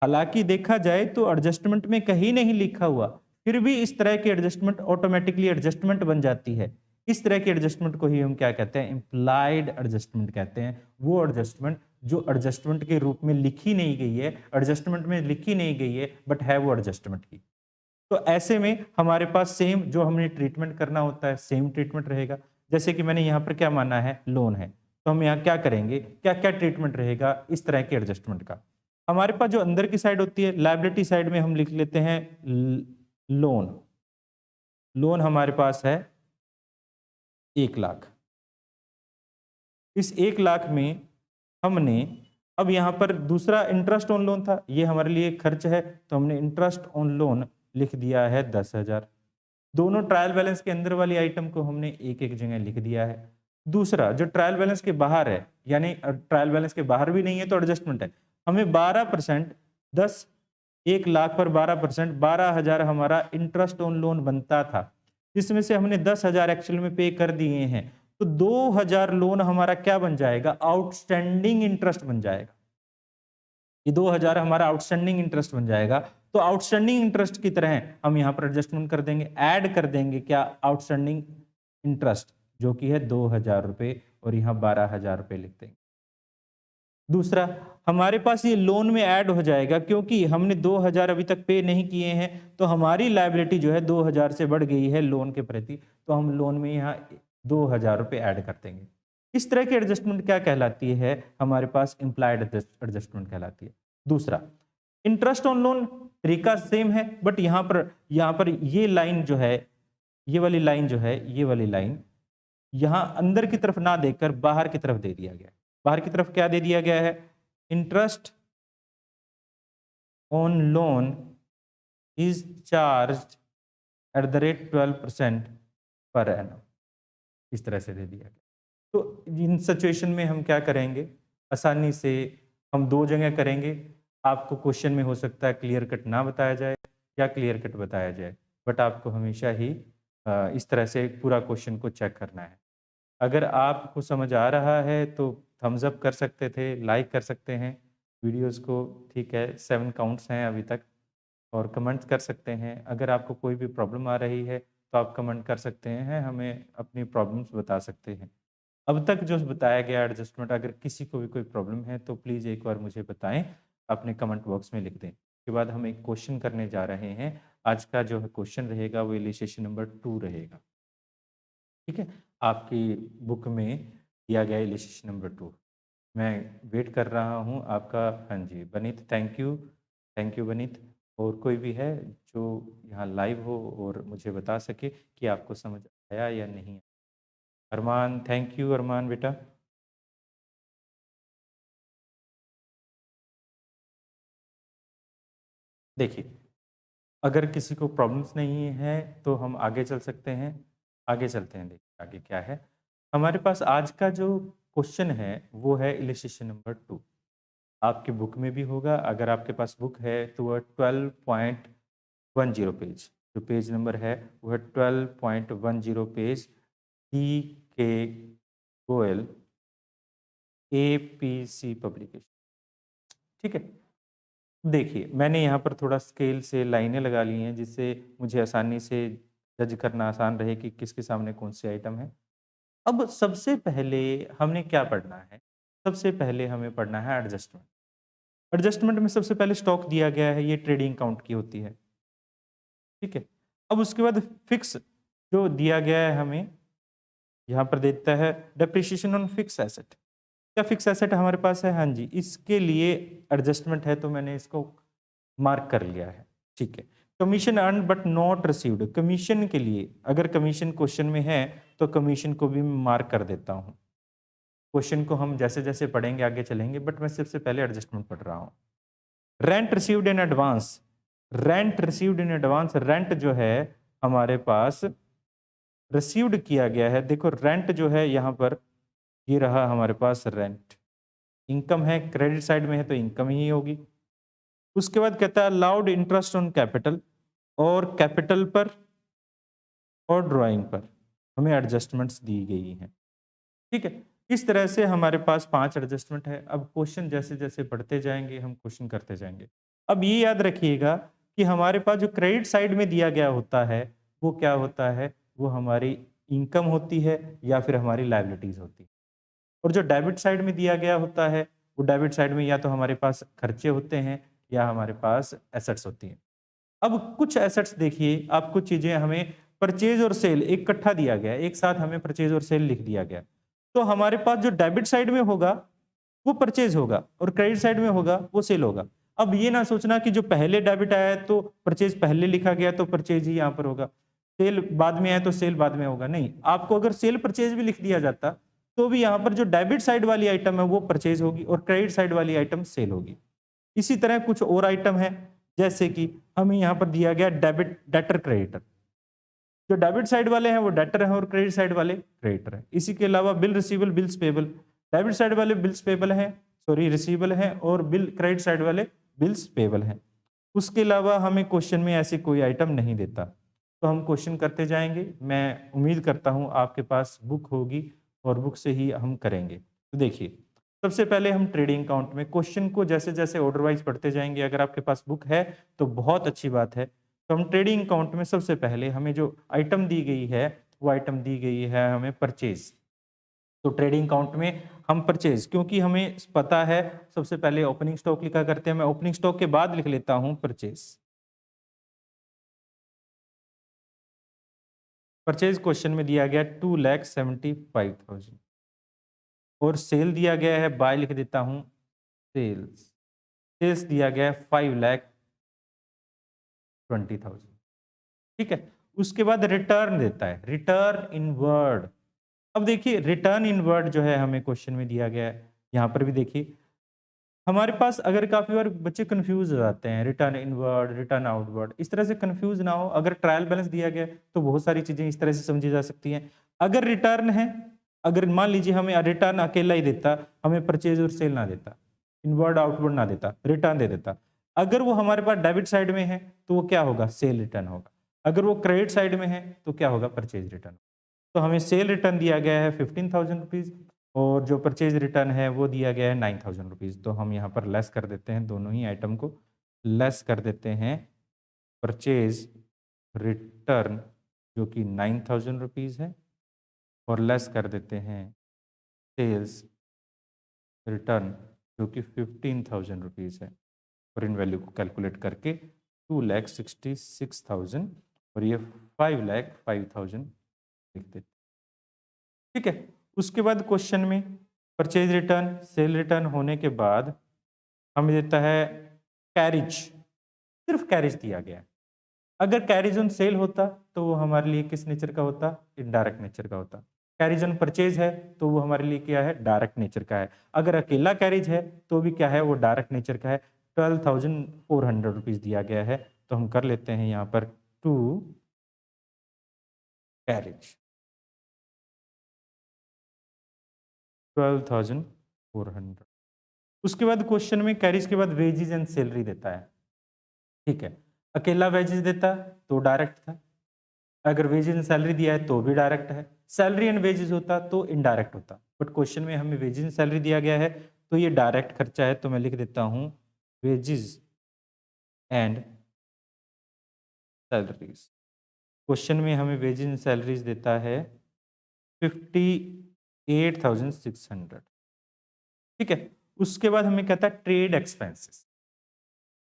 हालांकि देखा जाए तो एडजस्टमेंट में कहीं नहीं लिखा हुआ, फिर भी इस तरह की एडजस्टमेंट ऑटोमेटिकली एडजस्टमेंट बन जाती है। इस तरह की एडजस्टमेंट को ही हम क्या कहते हैं? इंप्लाइड एडजस्टमेंट कहते हैं। वो एडजस्टमेंट जो एडजस्टमेंट के रूप में लिखी नहीं गई है, एडजस्टमेंट में लिखी नहीं गई है, बट है वो एडजस्टमेंट की। तो ऐसे में हमारे पास सेम जो हमने ट्रीटमेंट करना होता है सेम ट्रीटमेंट रहेगा। जैसे कि मैंने यहाँ पर क्या माना है? लोन है, तो हम यहाँ क्या करेंगे? क्या क्या ट्रीटमेंट रहेगा इस तरह के एडजस्टमेंट का? हमारे पास जो अंदर की साइड होती है लायबिलिटी साइड में हम लिख लेते हैं लोन। लोन हमारे पास है 1 लाख। इस 1 लाख में हमने अब यहाँ पर दूसरा इंटरेस्ट ऑन लोन था, ये हमारे लिए खर्च है, तो हमने इंटरेस्ट ऑन लोन लिख दिया है 10,000। दोनों ट्रायल बैलेंस के अंदर वाली आइटम को हमने एक एक जगह लिख दिया है। दूसरा जो ट्रायल बैलेंस के बाहर है, यानी ट्रायल बैलेंस के बाहर भी नहीं है तो एडजस्टमेंट है, हमें 12% 10 1 लाख पर 12% 12,000 हमारा इंटरेस्ट ऑन लोन बनता था, जिसमें से हमने 10,000 एक्चुअल में पे कर दिए हैं। तो 2,000 लोन हमारा क्या बन जाएगा? आउटस्टैंडिंग इंटरेस्ट बन जाएगा। ये 2,000 हमारा आउटस्टैंडिंग इंटरेस्ट बन जाएगा। तो आउटस्टैंडिंग इंटरेस्ट की तरह हम यहाँ पर एडजस्टमेंट कर देंगे, ऐड कर देंगे क्या? आउटस्टैंडिंग इंटरेस्ट, जो कि है 2,000 रुपए, और यहाँ 12,000 रुपए लिख देंगे। दूसरा हमारे पास ये लोन में ऐड हो जाएगा, क्योंकि हमने 2,000 अभी तक पे नहीं किए हैं, तो हमारी लायबिलिटी जो है 2,000 से बढ़ गई है लोन के प्रति, तो हम लोन में यहाँ 2,000 रुपए ऐड कर देंगे। इस तरह की एडजस्टमेंट क्या कहलाती है? हमारे पास इंप्लाइड एडजस्टमेंट कहलाती है। दूसरा इंटरेस्ट ऑन लोन तरीका सेम है, बट यहाँ पर ये लाइन जो है, ये वाली लाइन जो है, ये वाली लाइन यहाँ अंदर की तरफ ना देकर बाहर की तरफ दे दिया गया है। बाहर की तरफ क्या दे दिया गया है? Interest on loan is charge at the rate 12% per annum, इस तरह से दे दिया गया। तो इन सिचुएशन में हम क्या करेंगे? आसानी से हम 2 जगह करेंगे। आपको क्वेश्चन में हो सकता है क्लियर कट ना बताया जाए या क्लियर कट बताया जाए, बट आपको हमेशा ही इस तरह से पूरा क्वेश्चन को चेक करना है। अगर आपको समझ आ रहा है तो थम्स अप कर सकते थे, लाइक कर सकते हैं वीडियोज़ को, ठीक है, 7 काउंट्स हैं अभी तक। और कमेंट्स कर सकते हैं। अगर आपको कोई भी प्रॉब्लम आ रही है, तो आप कमेंट कर सकते हैं, हमें अपनी प्रॉब्लम्स बता सकते हैं। अब तक जो बताया गया एडजस्टमेंट, अगर किसी को भी कोई प्रॉब्लम है, तो प्लीज़ एक बार मुझे बताएँ, अपने कमेंट बॉक्स में लिख दें। उसके बाद हम एक क्वेश्चन करने जा रहे हैं। आज का जो है क्वेश्चन रहेगा, वो इलस्ट्रेशन नंबर 2 रहेगा। ठीक है? आपकी बुक में दिया गया इलस्ट्रेशन नंबर 2। मैं वेट कर रहा हूँ आपका। हाँ जी, बनीत, थैंक यू बनीत। और कोई भी है जो यहाँ लाइव हो और मुझे बता सके कि आपको समझ आया या नहीं? अरमान, थैंक यू अरमान बेटा। देखिए, अगर किसी को प्रॉब्लम्स नहीं है, तो हम आगे चल सकते हैं। आगे चलते हैं, देखिए आगे क्या है। हमारे पास आज का जो क्वेश्चन है, वो है इलस्ट्रेशन नंबर 2। आपकी बुक में भी होगा, अगर आपके पास बुक है तो वह 12.10 पेज, जो पेज नंबर है वह 12.10 पेज, टी के गोयल, एपीसी पब्लिकेशन। ठीक है? देखिए, मैंने यहाँ पर थोड़ा स्केल से लाइनें लगा ली हैं, जिससे मुझे आसानी से जज करना आसान रहे कि किसके सामने कौन-सी आइटम है। अब सबसे पहले हमने क्या पढ़ना है? सबसे पहले हमें पढ़ना है एडजस्टमेंट। एडजस्टमेंट में सबसे पहले स्टॉक दिया गया है, ये ट्रेडिंग अकाउंट की होती है। ठीक है? अब उसके बाद फिक्स जो दिया गया है हमें, यहाँ पर देता है डेप्रिसिएशन ऑन फिक्स एसेट। क्या फिक्स एसेट हमारे पास है? हाँ जी, इसके लिए एडजस्टमेंट है, तो मैंने इसको मार्क कर लिया है। ठीक है। Commission earn but not received, commission के लिए, अगर कमीशन क्वेश्चन में है तो कमीशन को भी मैं मार्क कर देता हूँ। क्वेश्चन को हम जैसे जैसे पढ़ेंगे आगे चलेंगे, बट मैं सबसे पहले एडजस्टमेंट पढ़ रहा हूँ। Rent received in advance, rent received in advance, rent जो है हमारे पास रिसीव्ड किया गया है। देखो रेंट जो है यहाँ पर, ये रहा हमारे पास रेंट। इनकम है, क्रेडिट साइड में है तो इनकम ही होगी। उसके बाद कहता है अलाउड इंटरेस्ट ऑन कैपिटल, और कैपिटल पर और ड्राइंग पर हमें एडजस्टमेंट्स दी गई हैं। ठीक है? इस तरह से हमारे पास 5 एडजस्टमेंट है। अब क्वेश्चन जैसे-जैसे बढ़ते जाएँगे, हम क्वेश्चन करते जाएँगे। अब ये याद रखिएगा कि हमारे पास जो क्रेडिट साइड में दिया गया होता है, वो क्या होता है? वो हमारी इनकम होती है या फिर हमारी लायबिलिटीज़ होती है। और जो डेबिट साइड में दिया गया होता है, वो डेबिट साइड में या तो हमारे पास खर्चे होते हैं या हमारे पास एसेट्स होती हैं। अब कुछ एसेट्स देखिए, आप कुछ चीज़ें हमें परचेज़ और सेल एक इकट्ठा दिया गया है, एक साथ हमें परचेज़ और सेल लिख दिया गया है। तो हमारे पास जो डेबिट साइड में होगा, वो परचेज़ होगा और क्रेडिट साइड में होगा, वो सेल होगा। अब ये ना सोचना कि जो पहले डेबिट आया है तो परचेज़ पहले लिखा गया तो परचेज़ ही यहाँ पर होगा। सेल बाद में आया तो सेल बाद में होगा, नहीं। आपको अगर सेल परचेज़ भी लिख दिया जाता, तो भी यहाँ पर जो डेबिट साइड वाली आइटम है वो परचेज़ होगी और क्रेडिट साइड वाली आइटम सेल होगी। इसी तरह कुछ और आइटम है, जैसे कि हमें यहाँ पर दिया गया डेबिट, डेटर, क्रेडिटर। जो डेबिट साइड वाले हैं वो डेटर हैं और क्रेडिट साइड वाले क्रेडिटर हैं। इसी के अलावा bill receivable, bills payable, debit side वाले बिल्स पेबल हैं, सॉरी रिसीवेबल हैं, और बिल क्रेडिट साइड वाले बिल्स पेबल हैं। उसके अलावा हमें क्वेश्चन में ऐसी कोई आइटम नहीं देता। तो हम क्वेश्चन करते जाएंगे। मैं उम्मीद करता हूँ आपके पास बुक होगी और बुक से ही हम करेंगे। तो देखिए, सबसे पहले हम ट्रेडिंग अकाउंट में क्वेश्चन को जैसे जैसे ऑर्डर वाइज पढ़ते जाएंगे। अगर आपके पास बुक है तो बहुत अच्छी बात है। तो हम ट्रेडिंग अकाउंट में सबसे पहले हमें जो आइटम दी गई है, वो आइटम दी गई है हमें परचेज। तो ट्रेडिंग अकाउंट में हम परचेज, क्योंकि हमें पता है सबसे पहले ओपनिंग स्टॉक लिखा करते हैं, मैं ओपनिंग स्टॉक के बाद लिख लेता हूं परचेज। परचेज क्वेश्चन में दिया गया 2,75,000 और सेल दिया गया है, बाय लिख देता हूं सेल्स। सेल्स दिया गया है 5,20,000। ठीक है? उसके बाद रिटर्न देता है, रिटर्न इनवर्ड। अब देखिए रिटर्न इनवर्ड जो है हमें क्वेश्चन में दिया गया है, यहाँ पर भी देखिए हमारे पास, अगर काफी बार बच्चे कंफ्यूज हो जाते हैं, रिटर्न इनवर्ड, रिटर्न आउटवर्ड, इस तरह से कंफ्यूज ना हो। अगर ट्रायल बैलेंस दिया गया है तो बहुत सारी चीजें इस तरह से समझी जा सकती हैं। अगर रिटर्न है, अगर मान लीजिए हमें रिटर्न अकेला ही देता, हमें परचेज और सेल ना देता, इनवर्ड आउटवर्ड ना देता, रिटर्न दे देता। अगर वो हमारे पास डेबिट साइड में है तो वो क्या होगा? सेल रिटर्न होगा। अगर वो क्रेडिट साइड में है तो क्या होगा? Purchase return. तो हमें सेल रिटर्न दिया गया है 15,000 रुपीज़ और जो परचेज रिटर्न है वो दिया गया है 9,000 रुपीज़। तो हम यहाँ पर लेस कर देते हैं, दोनों ही आइटम को लेस कर देते हैं। परचेज रिटर्न जो कि 9,000 रुपीज़ है और लेस कर देते हैं सेल्स रिटर्न जो कि 15,000 रुपीज़ है और इन वैल्यू को कैलकुलेट करके 2,66,000 और ये 5,05,000 लिख देते हैं। ठीक है। उसके बाद क्वेश्चन में परचेज रिटर्न सेल रिटर्न होने के बाद हमें देता है कैरिज, सिर्फ कैरिज दिया गया है। अगर कैरिज ऑन सेल होता तो वो हमारे लिए किस नेचर का होता? इनडायरेक्ट नेचर का होता। कैरिज ऑन परचेज है तो वो हमारे लिए क्या है? डायरेक्ट नेचर का है। अगर अकेला कैरिज है तो भी क्या है? वो डायरेक्ट नेचर का है। 12,400 रुपीज दिया गया है तो हम कर लेते हैं यहाँ पर टू कैरिज 12,400। उसके बाद क्वेश्चन में कैरिज के बाद वेजेस एंड सैलरी देता है। ठीक है। अकेला वेजेस देता तो डायरेक्ट था, अगर वेजेस एंड सैलरी दिया है तो भी डायरेक्ट है। सैलरी एंड वेजेस होता तो इनडायरेक्ट होता, बट क्वेश्चन में हमें वेजेस एंड सैलरी दिया गया है तो ये डायरेक्ट खर्चा है, तो मैं लिख देता हूं वेजेस एंड सैलरीज। क्वेश्चन में हमें वेजेस एंड सैलरीज देता है 58,600। ठीक है। उसके बाद हमें कहता है ट्रेड एक्सपेंसेस।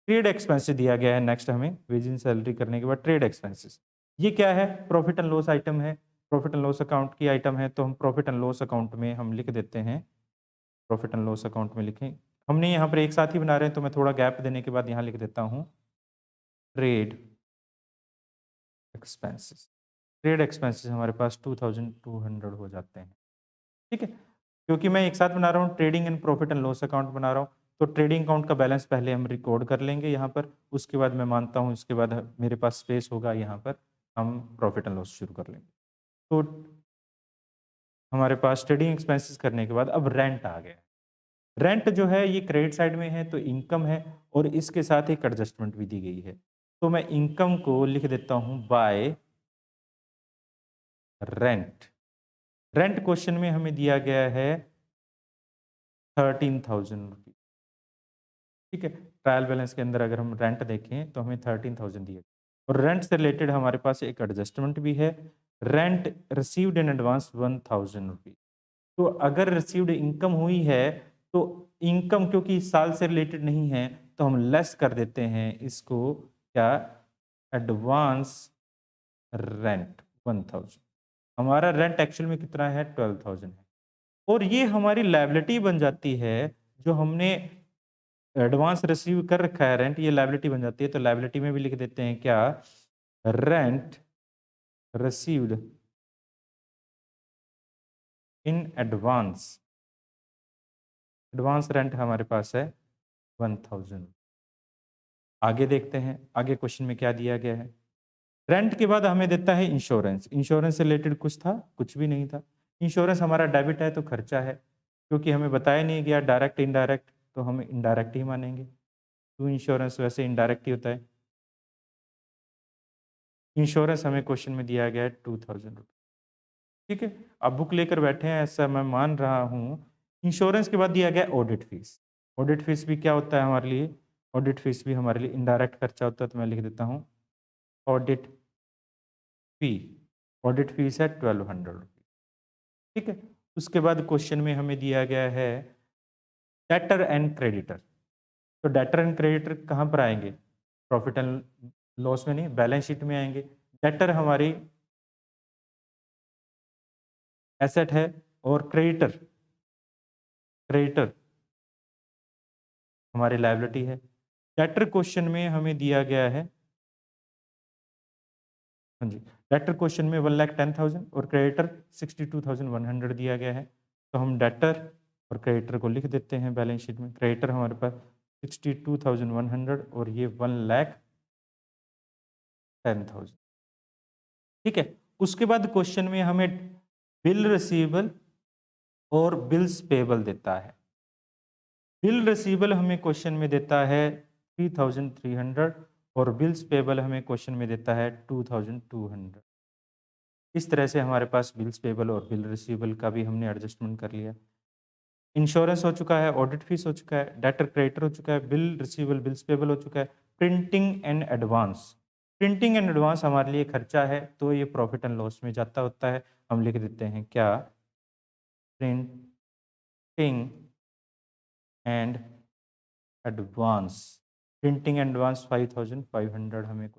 ट्रेड एक्सपेंसेस दिया गया है नेक्स्ट हमें वेज इन सैलरी करने के बाद ट्रेड एक्सपेंसेस। ये क्या है? प्रॉफिट एंड लॉस आइटम है, प्रॉफिट एंड लॉस अकाउंट की आइटम है, तो हम प्रॉफिट एंड लॉस अकाउंट में हम लिख देते हैं, प्रॉफिट एंड लॉस अकाउंट में लिखें। हमने यहाँ पर एक साथ ही बना रहे हैं तो मैं थोड़ा गैप देने के बाद यहाँ लिख देता हूँ ट्रेड एक्सपेंसेस। ट्रेड एक्सपेंसेस हमारे पास 2,200 हो जाते हैं। ठीक है। क्योंकि मैं एक साथ बना रहा हूँ trading and profit and loss account बना रहा हूँ, तो ट्रेडिंग अकाउंट का बैलेंस पहले हम रिकॉर्ड कर लेंगे यहाँ पर, उसके बाद मैं मानता हूँ इसके बाद मेरे पास स्पेस होगा, यहाँ पर हम प्रॉफिट एंड लॉस शुरू कर लेंगे। तो हमारे पास ट्रेडिंग एक्सपेंसेस करने के बाद अब रेंट आ गया। रेंट जो है ये क्रेडिट साइड में है तो इनकम है और इसके साथ एक एडजस्टमेंट भी दी गई है, तो मैं इनकम को लिख देता हूँ बाय रेंट। रेंट क्वेश्चन में हमें दिया गया है 13,000 रुपीज। ठीक है। ट्रायल बैलेंस के अंदर अगर हम रेंट देखें तो हमें 13,000 दिए और रेंट से रिलेटेड हमारे पास एक एडजस्टमेंट भी है। Rent received in advance 1,000 rupees. तो अगर रिसीव्ड इनकम हुई है तो इनकम क्योंकि इस साल से रिलेटेड नहीं है तो हम लेस कर देते हैं इसको, क्या? Advance rent 1,000। हमारा रेंट एक्चुअल में कितना है? 12,000 है और ये हमारी लायबिलिटी बन जाती है। जो हमने एडवांस रिसीव कर रखा है रेंट, ये लायबिलिटी बन जाती है, तो लायबिलिटी में भी लिख देते हैं क्या? Rent received in advance. Advance rent हमारे पास है 1,000। आगे देखते हैं आगे क्वेश्चन में क्या दिया गया है। रेंट के बाद हमें देता है इंश्योरेंस। इंश्योरेंस से रिलेटेड कुछ था? कुछ भी नहीं था। इंश्योरेंस हमारा डेबिट है तो खर्चा है, क्योंकि हमें बताया नहीं गया डायरेक्ट इनडायरेक्ट, तो हम इनडायरेक्ट ही मानेंगे। तो इंश्योरेंस वैसे इनडायरेक्ट ही होता है। इंश्योरेंस हमें क्वेश्चन में दिया गया है 2,000 रुपये। ठीक है। अब बुक लेकर बैठे हैं ऐसा मैं मान रहा हूँ। इंश्योरेंस के बाद दिया गया ऑडिट फीस। ऑडिट फीस भी क्या होता है हमारे लिए? ऑडिट फीस भी हमारे लिए इनडायरेक्ट खर्चा होता है, तो मैं लिख देता हूँ ऑडिट फी। ऑडिट फीस है 1,200 रुपये। ठीक है। उसके बाद क्वेश्चन में हमें दिया गया है डेटर एंड क्रेडिटर। तो डेटर एंड क्रेडिटर कहाँ पर आएंगे? प्रॉफिट एंड लॉस में नहीं, बैलेंस शीट में आएंगे। डेटर हमारी एसेट है और क्रेडिटर क्रेडिटर हमारी लायबिलिटी है। डेटर क्वेश्चन में हमें दिया गया है, हाँ जी, डेटर क्वेश्चन में 1,10,000 और क्रेडिटर 62,100 दिया गया है, तो हम डेटर और क्रेडिटर को लिख देते हैं बैलेंस शीट में। क्रेडिटर हमारे पास 62,100 और ये 1,10,000। ठीक है। उसके बाद क्वेश्चन में हमें बिल रिसीवेबल और बिल्स पेबल देता है। बिल रिसीवेबल हमें क्वेश्चन में देता है 3,300 और बिल्स पेबल हमें क्वेश्चन में देता है 2,200। इस तरह से हमारे पास बिल्स पेबल और बिल रिसीवेबल का भी हमने एडजस्टमेंट कर लिया। इंश्योरेंस हो चुका है, ऑडिट फीस हो चुका है, डेटर क्रेडिटर हो चुका है, बिल रिसीवेबल, बिल्स पेबल हो चुका है, printing and advance. Printing and advance हमारे लिए खर्चा है, तो ये प्रॉफिट एंड लॉस में जाता होता है। हम लिख देते हैं क्या, printing and advance. Printing and advance 5500 हमें।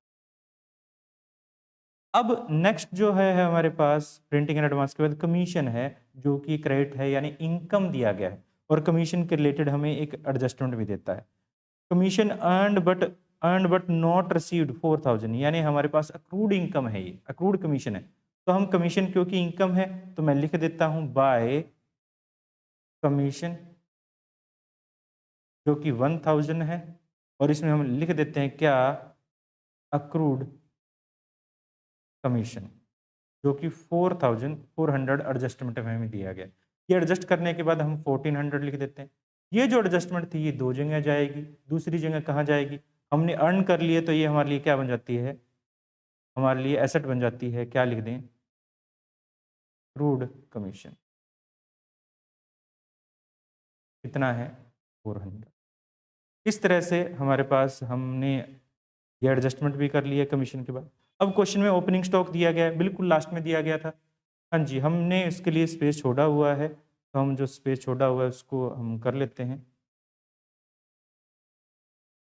अब नेक्स्ट जो है हमारे पास प्रिंटिंग एंड एडवांस के बाद कमीशन है, जो कि क्रेडिट है यानी इनकम दिया गया है, और कमीशन के रिलेटेड हमें एक एडजस्टमेंट भी देता है। Commission earned but not received 4000, यानी हमारे पास अक्रूड इनकम है, ये अक्रूड कमीशन है। तो हम कमीशन क्योंकि इनकम है तो मैं लिख देता हूं बाय कमीशन, जो कि 1000 है, और इसमें हम लिख देते हैं क्या, अक्रूड कमीशन, जो कि 4400 एडजस्टमेंट में हमें दिया गया। ये एडजस्ट करने के बाद हम 1400 लिख देते हैं। ये जो एडजस्टमेंट थी ये दो जगह जाएगी, दूसरी जगह कहाँ जाएगी, हमने अर्न कर लिए तो ये हमारे लिए क्या बन जाती है, हमारे लिए एसेट बन जाती है। क्या लिख दें, अक्रूड कमीशन। कितना है, 400। इस तरह से हमारे पास हमने ये एडजस्टमेंट भी कर लिया कमीशन के बाद। अब क्वेश्चन में ओपनिंग स्टॉक दिया गया है, बिल्कुल लास्ट में दिया गया था। हाँ जी, हमने इसके लिए स्पेस छोड़ा हुआ है, तो हम जो स्पेस छोड़ा हुआ है उसको हम कर लेते हैं।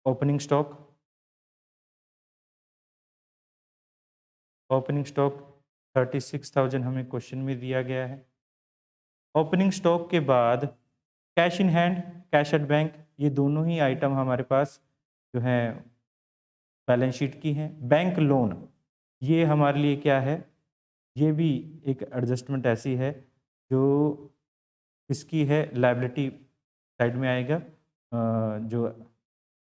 ओपनिंग स्टॉक, ओपनिंग स्टॉक 36,000 हमें क्वेश्चन में दिया गया है। ओपनिंग स्टॉक के बाद cash in hand, cash at bank, ये दोनों ही आइटम हमारे पास जो है बैलेंस शीट की हैं। बैंक लोन, ये हमारे लिए क्या है, ये भी एक एडजस्टमेंट ऐसी है जो इसकी है लायबिलिटी साइड में आएगा, जो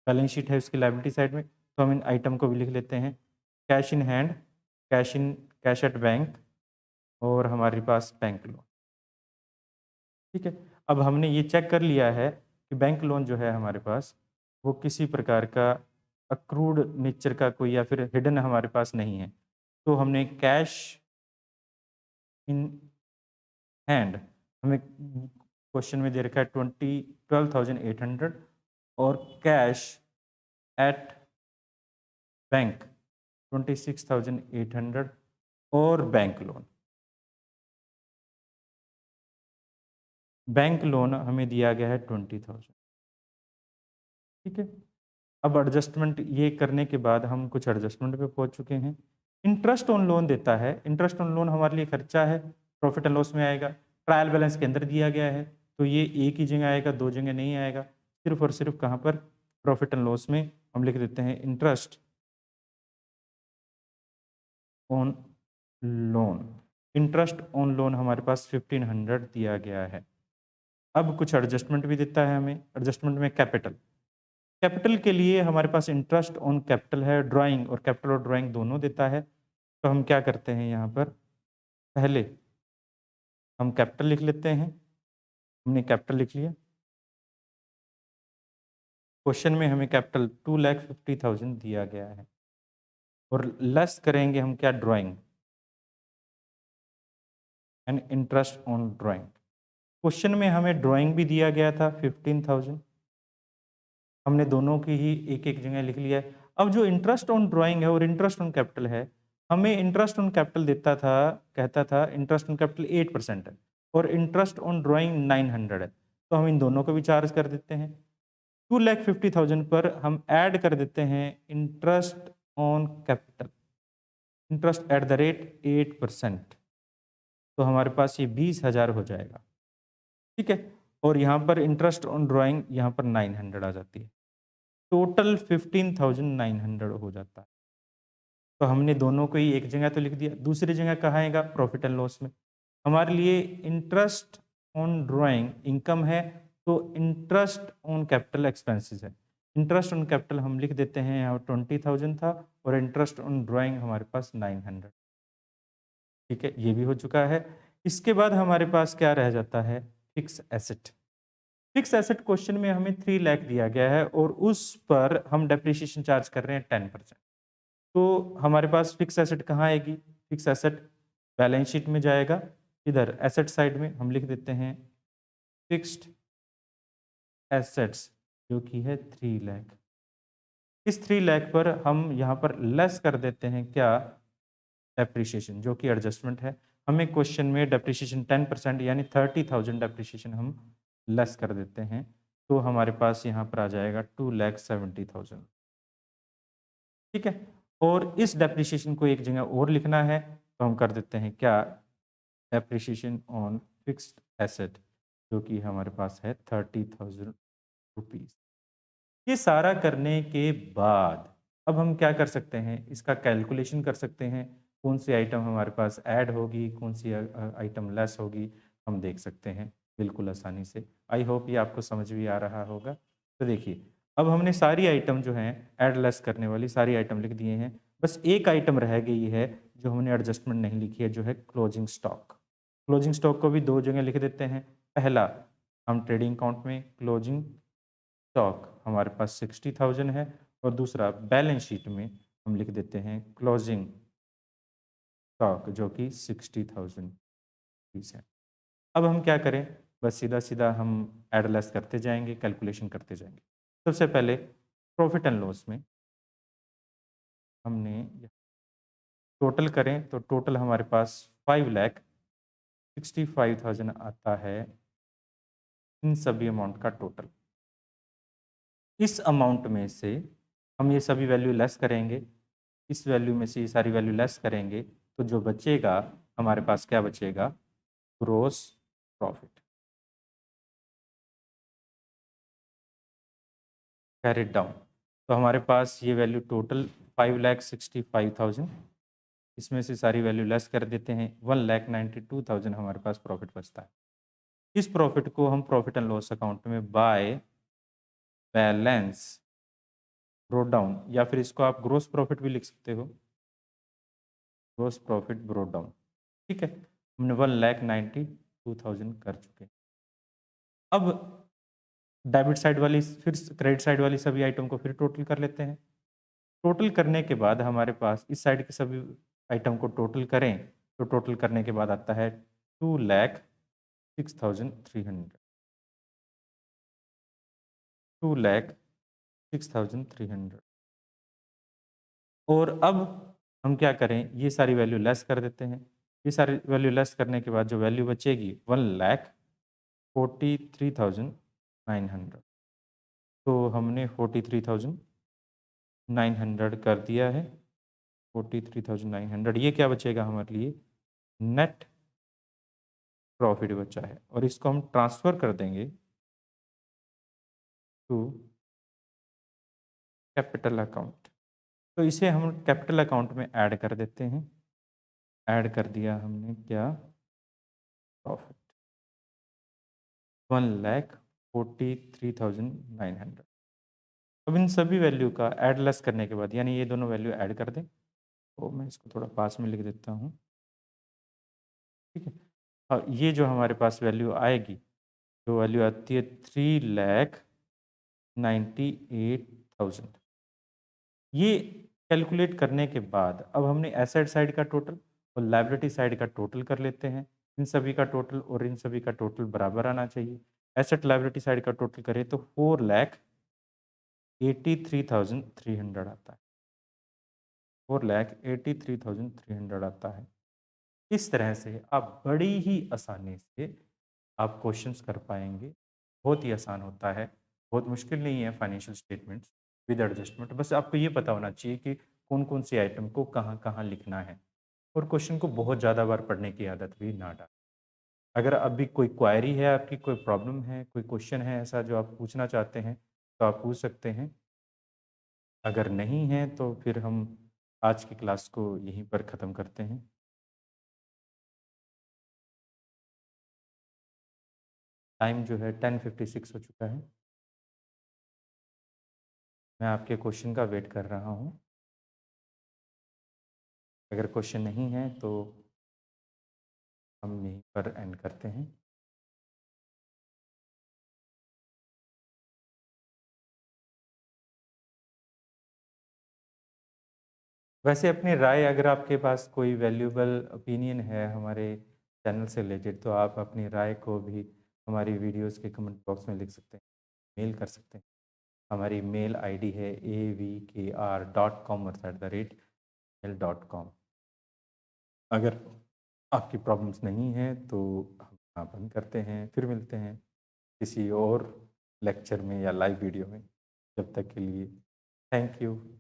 बैलेंस शीट है उसकी लायबिलिटी साइड में। तो हम इन आइटम को भी लिख लेते हैं, cash in hand, cash at bank, और हमारे पास बैंक लोन। ठीक है, अब हमने ये चेक कर लिया है कि बैंक लोन जो है हमारे पास वो किसी प्रकार का अक्रूड नेचर का कोई या फिर हिडन हमारे पास नहीं है। तो हमने कैश इन हैंड, हमें क्वेश्चन में दे रखा है 12,800, और कैश एट बैंक 26,800, और बैंक लोन, बैंक लोन हमें दिया गया है 20,000। ठीक है, अब एडजस्टमेंट ये करने के बाद हम कुछ एडजस्टमेंट पे पहुंच चुके हैं। इंटरेस्ट ऑन लोन देता है, इंटरेस्ट ऑन लोन हमारे लिए खर्चा है, प्रॉफिट एंड लॉस में आएगा, ट्रायल बैलेंस के अंदर दिया गया है, तो ये एक ही जगह आएगा, दो जगह नहीं आएगा, सिर्फ और सिर्फ कहाँ पर, प्रॉफिट एंड लॉस में। हम लिख देते हैं interest on loan. Interest on loan हमारे पास 1500 दिया गया है। अब कुछ एडजस्टमेंट भी देता है हमें। एडजस्टमेंट में कैपिटल, कैपिटल के लिए हमारे पास इंटरेस्ट ऑन कैपिटल है, ड्राइंग, और कैपिटल और ड्राइंग दोनों देता है। तो हम क्या करते हैं, यहाँ पर पहले हम कैपिटल लिख लेते हैं। हमने कैपिटल लिख लिया, क्वेश्चन में हमें कैपिटल 2,50,000 दिया गया है, और लेस करेंगे हम क्या, drawing and interest on drawing. Question में हमें ड्राइंग भी दिया गया था 15,000, हमने दोनों की ही एक एक जगह लिख लिया है। अब जो इंटरेस्ट ऑन ड्राइंग है और इंटरेस्ट ऑन कैपिटल है, हमें इंटरेस्ट ऑन कैपिटल देता था, कहता था इंटरेस्ट ऑन कैपिटल 8% है, और इंटरेस्ट ऑन ड्राइंग 900 है। तो हम इन दोनों को भी चार्ज कर देते हैं। 2,50,000 पर हम ऐड कर देते हैं interest on capital, interest at the rate 8%। तो हमारे पास ये 20,000 हो जाएगा। ठीक है, और यहाँ पर इंटरेस्ट ऑन ड्राइंग यहाँ पर 900 आ जाती है, टोटल 15,900 हो जाता है। तो हमने दोनों को ही एक जगह तो लिख दिया, दूसरी जगह कहाँ आएगा, प्रॉफिट एंड लॉस में। हमारे लिए इंटरेस्ट ऑन ड्राइंग इनकम है, तो इंटरेस्ट ऑन कैपिटल एक्सपेंसेस है। इंटरेस्ट ऑन कैपिटल हम लिख देते हैं, यहाँ 20,000 था, और इंटरेस्ट ऑन ड्राइंग हमारे पास 900। ठीक है, ये भी हो चुका है। इसके बाद हमारे पास क्या रह जाता है, fix asset. Fix asset question में हमें 3 लाख दिया गया है, और उस पर हम डेप्रिसिएशन चार्ज कर रहे हैं 10%। तो हमारे पास फिक्स एसेट कहाँ आएगी, फिक्स एसेट बैलेंस शीट में जाएगा, इधर एसेट साइड में हम लिख देते हैं फिक्स्ड एसेट्स जो कि है 3 लाख। इस 3 लाख पर हम यहाँ पर लेस कर देते हैं क्या, डेप्रिसिएशन जो कि एडजस्टमेंट है। हमें क्वेश्चन में डेप्रिसिएशन 10% यानी 30,000 डेप्रिसिएशन हम लेस कर देते हैं, तो हमारे पास यहाँ पर आ जाएगा 2,70,000। ठीक है, और इस डेप्रिसिएशन को एक जगह और लिखना है, तो हम कर देते हैं क्या, डेप्रिसिएशन ऑन फिक्स्ड एसेट जो कि हमारे पास है 30,000 रुपीज़। ये सारा करने के बाद अब हम क्या कर सकते हैं, इसका कैलकुलेशन कर सकते हैं, कौन सी आइटम हमारे पास ऐड होगी, कौन सी आइटम लेस होगी, हम देख सकते हैं बिल्कुल आसानी से। आई होप ये आपको समझ भी आ रहा होगा। तो देखिए, अब हमने सारी आइटम जो हैं ऐड लेस करने वाली सारी आइटम लिख दिए हैं, बस एक आइटम रह गई है जो हमने एडजस्टमेंट नहीं लिखी है, जो है क्लोजिंग स्टॉक। क्लोजिंग स्टॉक को भी दो जगह लिख देते हैं। पहला, हम ट्रेडिंग अकाउंट में क्लोजिंग स्टॉक हमारे पास 60,000 है, और दूसरा बैलेंस शीट में हम लिख देते हैं क्लोजिंग स्टॉक जो कि 60,000 है। अब हम क्या करें, बस सीधा सीधा हम एड लेस करते जाएंगे, कैलकुलेशन करते जाएंगे। सबसे पहले प्रॉफिट एंड लॉस में हमने टोटल करें तो टोटल हमारे पास 5,65,000 आता है, इन सभी अमाउंट का टोटल। इस अमाउंट में से हम ये सभी वैल्यू लेस करेंगे, इस वैल्यू में से ये सारी वैल्यू लेस करेंगे, तो जो बचेगा हमारे पास क्या बचेगा, ग्रोस प्रॉफिट। कैरिड डाउन, तो हमारे पास ये वैल्यू टोटल 5,65,000, इसमें से सारी वैल्यू लेस कर देते हैं, 1,92,000 हमारे पास प्रॉफिट बचता है। इस प्रॉफिट को हम प्रॉफिट एंड लॉस अकाउंट में बाय बैलेंस ब्रोट डाउन, या फिर इसको आप ग्रोस प्रॉफिट भी लिख सकते हो, ग्रोस प्रॉफिट ब्रोट डाउन। ठीक है, हमने 1,92,000 कर चुके। अब डेबिट साइड वाली फिर क्रेडिट साइड वाली सभी आइटम को फिर टोटल कर लेते हैं। टोटल करने के बाद हमारे पास इस साइड के सभी आइटम को टोटल करें, तो टोटल करने के बाद आता है 2,06,300, 2,06,300। और अब हम क्या करें, ये सारी वैल्यू लेस कर देते हैं। ये सारी वैल्यू लेस करने के बाद जो वैल्यू बचेगी 1,43,900, तो हमने 43,900 कर दिया है। 43,900, ये क्या बचेगा हमारे लिए, नेट प्रॉफिट बचा है, और इसको हम ट्रांसफ़र कर देंगे टू कैपिटल अकाउंट। तो इसे हम कैपिटल अकाउंट में ऐड कर देते हैं। ऐड कर दिया हमने क्या, प्रॉफिट 1,43,900। अब इन सभी वैल्यू का ऐड लेस करने के बाद, यानी ये दोनों वैल्यू ऐड कर दें, तो मैं इसको थोड़ा पास में लिख देता हूँ। ठीक है, और ये जो हमारे पास वैल्यू आएगी, जो वैल्यू आती है 3,98,000, ये कैलकुलेट करने के बाद अब हमने एसेट साइड का टोटल और लायबिलिटी साइड का टोटल कर लेते हैं। इन सभी का टोटल और इन सभी का टोटल बराबर आना चाहिए। एसेट लायबिलिटी साइड का टोटल करें तो 4,83,300 आता है, 4,83,300 आता है। इस तरह से आप बड़ी ही आसानी से आप क्वेश्चंस कर पाएंगे। बहुत ही आसान होता है, बहुत मुश्किल नहीं है फाइनेंशियल स्टेटमेंट्स विद एडजस्टमेंट। बस आपको ये पता होना चाहिए कि कौन कौन सी आइटम को कहाँ कहाँ लिखना है, और क्वेश्चन को बहुत ज़्यादा बार पढ़ने की आदत भी ना डालें। अगर अभी कोई क्वायरी है, आपकी कोई प्रॉब्लम है, कोई क्वेश्चन है ऐसा जो आप पूछना चाहते हैं, तो आप पूछ सकते हैं। अगर नहीं है तो फिर हम आज की क्लास को यहीं पर ख़त्म करते हैं। टाइम जो है 10:56 हो चुका है। मैं आपके क्वेश्चन का वेट कर रहा हूँ। अगर क्वेश्चन नहीं है तो हम यहीं पर एंड करते हैं। वैसे अपनी राय, अगर आपके पास कोई वैल्यूएबल ओपिनियन है हमारे चैनल से रिलेटेड, तो आप अपनी राय को भी हमारी वीडियोज़ के कमेंट बॉक्स में लिख सकते हैं, मेल कर सकते हैं। हमारी मेल आईडी है avkr.commerce@gmail.com। अगर आपकी प्रॉब्लम्स नहीं हैं तो हम यहाँ बंद करते हैं, फिर मिलते हैं किसी और लेक्चर में या लाइव वीडियो में। जब तक के लिए थैंक यू।